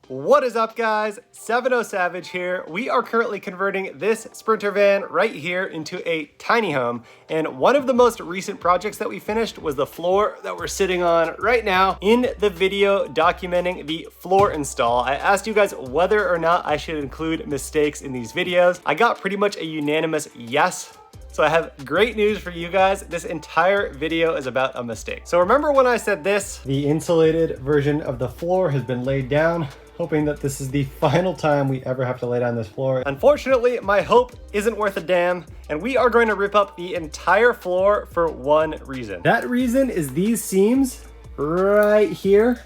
What is up, guys? 70 Savage here. We are currently converting this Sprinter van right here into a tiny home, and one of the most recent projects that we finished was the floor that we're sitting on right now. In the video documenting the floor install, I asked you guys whether or not I should include mistakes in these videos. I got pretty much a unanimous yes. So I have great news for you guys. This entire video is about a mistake. So remember when I said this? The insulated version of the floor has been laid down, hoping that this is the final time we ever have to lay down this floor. Unfortunately, my hope isn't worth a damn, and we are going to rip up the entire floor for one reason. That reason is these seams right here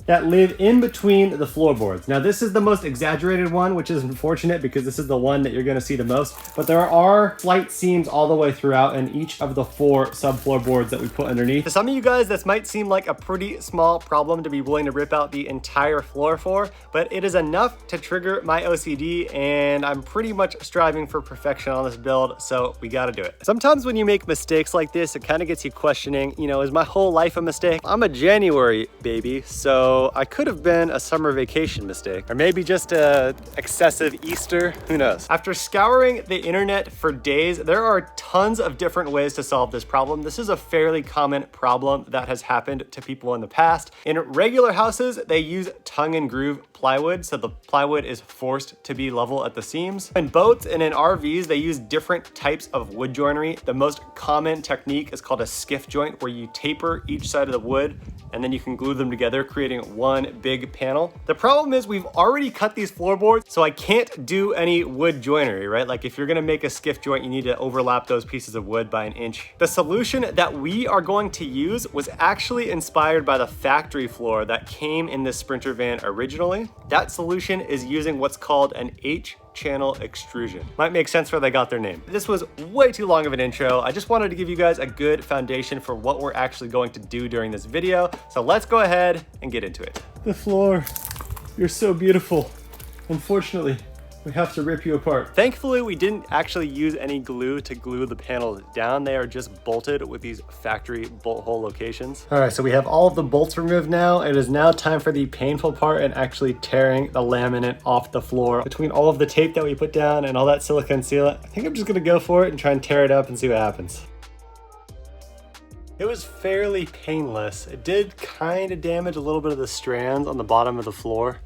that live in between the floorboards. Now, this is the most exaggerated one, which is unfortunate because this is the one that you're gonna see the most, but there are slight seams all the way throughout in each of the 4 sub-floorboards that we put underneath. To some of you guys, this might seem like a pretty small problem to be willing to rip out the entire floor for, but it is enough to trigger my OCD, and I'm pretty much striving for perfection on this build, so we gotta do it. Sometimes when you make mistakes like this, it kind of gets you questioning, you know, is my whole life a mistake? I'm a January baby, so I could have been a summer vacation mistake, or maybe just a excessive Easter, who knows? After scouring the internet for days, there are tons of different ways to solve this problem. This is a fairly common problem that has happened to people in the past. In regular houses, they use tongue and groove plywood, so the plywood is forced to be level at the seams. In boats and in RVs, they use different types of wood joinery. The most common technique is called a skiff joint, where you taper each side of the wood and then you can glue them together, creating one big panel. The problem is we've already cut these floorboards, so I can't do any wood joinery, right? Like if you're gonna make a skiff joint, you need to overlap those pieces of wood by 1 inch. The solution that we are going to use was actually inspired by the factory floor that came in this Sprinter van originally. That solution is using what's called an H-channel extrusion. Might make sense where they got their name. This was way too long of an intro. I just wanted to give you guys a good foundation for what we're actually going to do during this video. So let's go ahead and get into it. The floor, you're so beautiful. Unfortunately, we have to rip you apart. Thankfully, we didn't actually use any glue to glue the panels down. They are just bolted with these factory bolt hole locations. All right, so we have all of the bolts removed now. It is now time for the painful part and actually tearing the laminate off the floor. Between all of the tape that we put down and all that silicone sealant, I think I'm just gonna go for it and try and tear it up and see what happens. It was fairly painless. It did kind of damage a little bit of the strands on the bottom of the floor.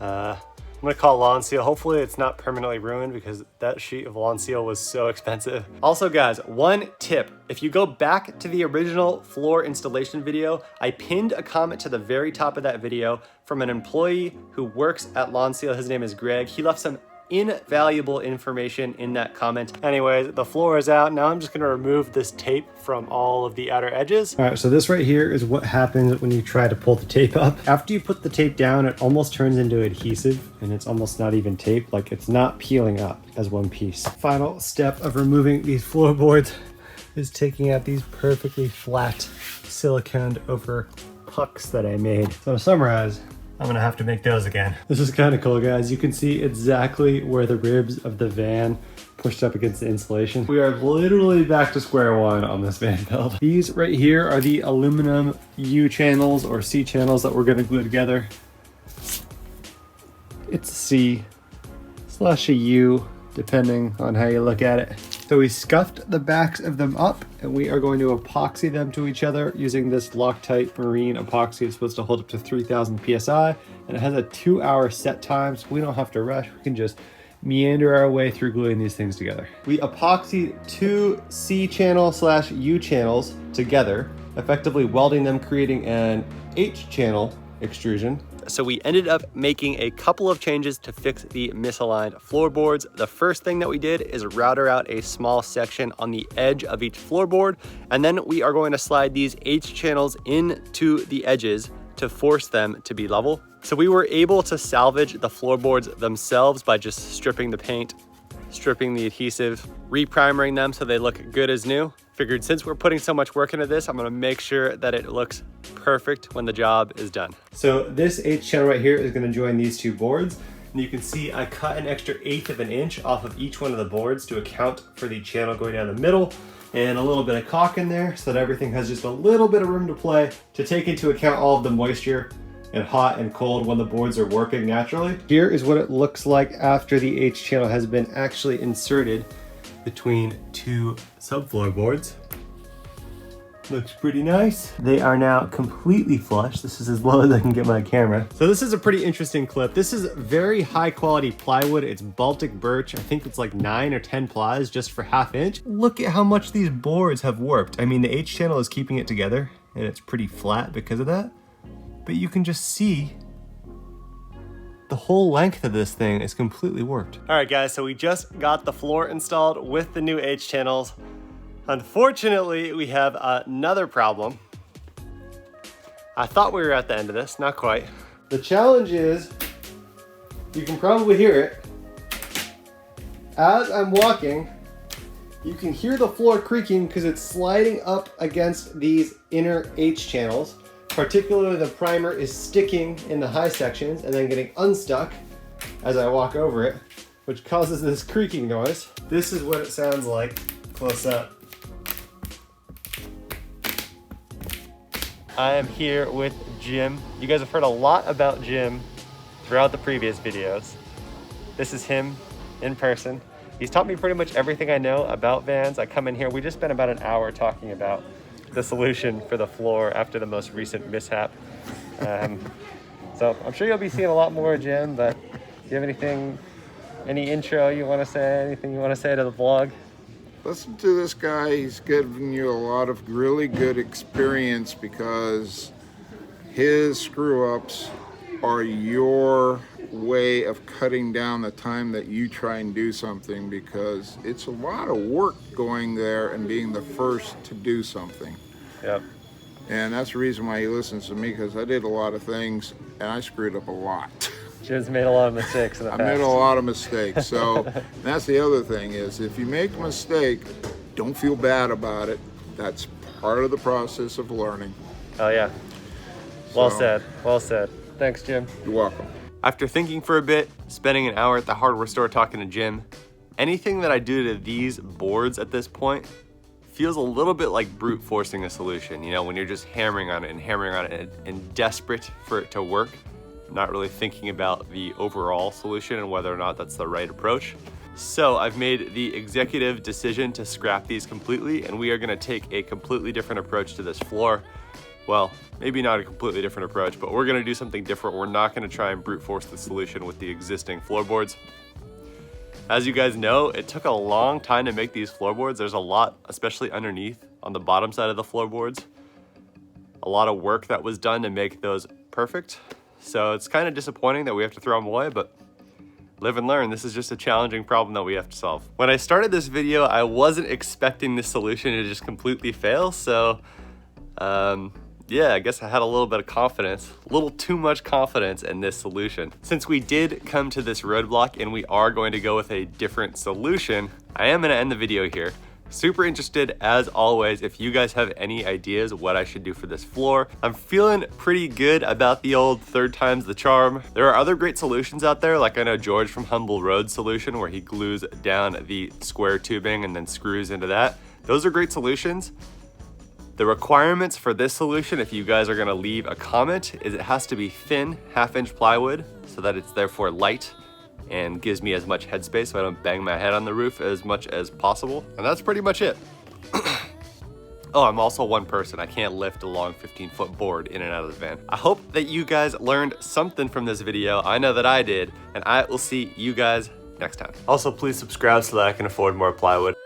I'm gonna call Lawn Seal. Hopefully it's not permanently ruined because that sheet of Lawn Seal was so expensive. Also guys, one tip. If you go back to the original floor installation video, I pinned a comment to the very top of that video from an employee who works at Lawn Seal. His name is Greg. He left some invaluable information in that comment. Anyways, the floor is out. Now I'm just gonna remove this tape from all of the outer edges. All right, so this right here is what happens when you try to pull the tape up. After you put the tape down, it almost turns into adhesive, and it's almost not even tape. Like, it's not peeling up as one piece. Final step of removing these floorboards is taking out these perfectly flat siliconed over pucks that I made. So to summarize, I'm gonna have to make those again. This is kind of cool, guys. You can see exactly where the ribs of the van pushed up against the insulation. We are literally back to square one on this van build. These right here are the aluminum U channels or C channels that we're gonna glue together. It's a C / a U, depending on how you look at it. So we scuffed the backs of them up, and we are going to epoxy them to each other using this Loctite marine epoxy. It's supposed to hold up to 3000 PSI, and it has a 2-hour set time, so we don't have to rush. We can just meander our way through gluing these things together. We epoxied 2 C channel / U channels together, effectively welding them, creating an H channel extrusion. So we ended up making a couple of changes to fix the misaligned floorboards. The first thing that we did is router out a small section on the edge of each floorboard, and then we are going to slide these H channels into the edges to force them to be level. So we were able to salvage the floorboards themselves by just stripping the paint, stripping the adhesive, reprimering them so they look good as new. Figured since we're putting so much work into this, I'm gonna make sure that it looks perfect when the job is done. So this H channel right here is gonna join these 2 boards. And you can see I cut an extra 1/8 of an inch off of each one of the boards to account for the channel going down the middle, and a little bit of caulk in there so that everything has just a little bit of room to play to take into account all of the moisture and hot and cold when the boards are working naturally. Here is what it looks like after the H channel has been actually inserted between two subfloor boards. Looks pretty nice. They are now completely flush. This is as low as I can get my camera. So this is a pretty interesting clip. This is very high quality plywood. It's Baltic birch. I think it's like 9 or 10 plies just for 1/2 inch. Look at how much these boards have warped. I mean, the H channel is keeping it together and it's pretty flat because of that. But you can just see the whole length of this thing is completely warped. All right guys, so we just got the floor installed with the new H channels. Unfortunately, we have another problem. I thought we were at the end of this, not quite. The challenge is, you can probably hear it. As I'm walking, you can hear the floor creaking because it's sliding up against these inner H channels. Particularly the primer is sticking in the high sections and then getting unstuck as I walk over it, which causes this creaking noise. This is what it sounds like close up. I am here with Jim. You guys have heard a lot about Jim throughout the previous videos. This is him in person. He's taught me pretty much everything I know about vans. I come in here, we just spent about an hour talking about the solution for the floor after the most recent mishap. So I'm sure you'll be seeing a lot more of Jim, but do you have anything, any intro you want to say, anything you want to say to the vlog? Listen to this guy. He's given you a lot of really good experience because his screw-ups are your way of cutting down the time that you try and do something, because it's a lot of work going there and being the first to do something. Yep. And that's the reason why he listens to me, because I did a lot of things and I screwed up a lot. Jim's made a lot of mistakes in the past. I made a lot of mistakes. So that's the other thing is, if you make a mistake, don't feel bad about it. That's part of the process of learning. Oh yeah. Well said. Well said. Thanks, Jim. You're welcome. After thinking for a bit, spending an hour at the hardware store talking to Jim, anything that I do to these boards at this point feels a little bit like brute forcing a solution. You know, when you're just hammering on it and desperate for it to work, not really thinking about the overall solution and whether or not that's the right approach. So I've made the executive decision to scrap these completely, and we are gonna take a completely different approach to this floor. Well, maybe not a completely different approach, but we're gonna do something different. We're not gonna try and brute force the solution with the existing floorboards. As you guys know, it took a long time to make these floorboards. There's a lot, especially underneath on the bottom side of the floorboards, a lot of work that was done to make those perfect. So it's kind of disappointing that we have to throw them away, but live and learn. This is just a challenging problem that we have to solve. When I started this video, I wasn't expecting this solution to just completely fail. So yeah, I guess I had a little bit of confidence, a little too much confidence in this solution. Since we did come to this roadblock and we are going to go with a different solution, I am gonna end the video here. Super interested, as always, if you guys have any ideas what I should do for this floor. I'm feeling pretty good about the old third time's the charm. There are other great solutions out there, like I know George from Humble Road solution, where he glues down the square tubing and then screws into that. Those are great solutions. The requirements for this solution, if you guys are gonna leave a comment, is it has to be thin, 1/2 inch plywood so that it's therefore light and gives me as much headspace so I don't bang my head on the roof as much as possible. And that's pretty much it. Oh, I'm also one person. I can't lift a long 15-foot board in and out of the van. I hope that you guys learned something from this video. I know that I did, and I will see you guys next time. Also, please subscribe so that I can afford more plywood.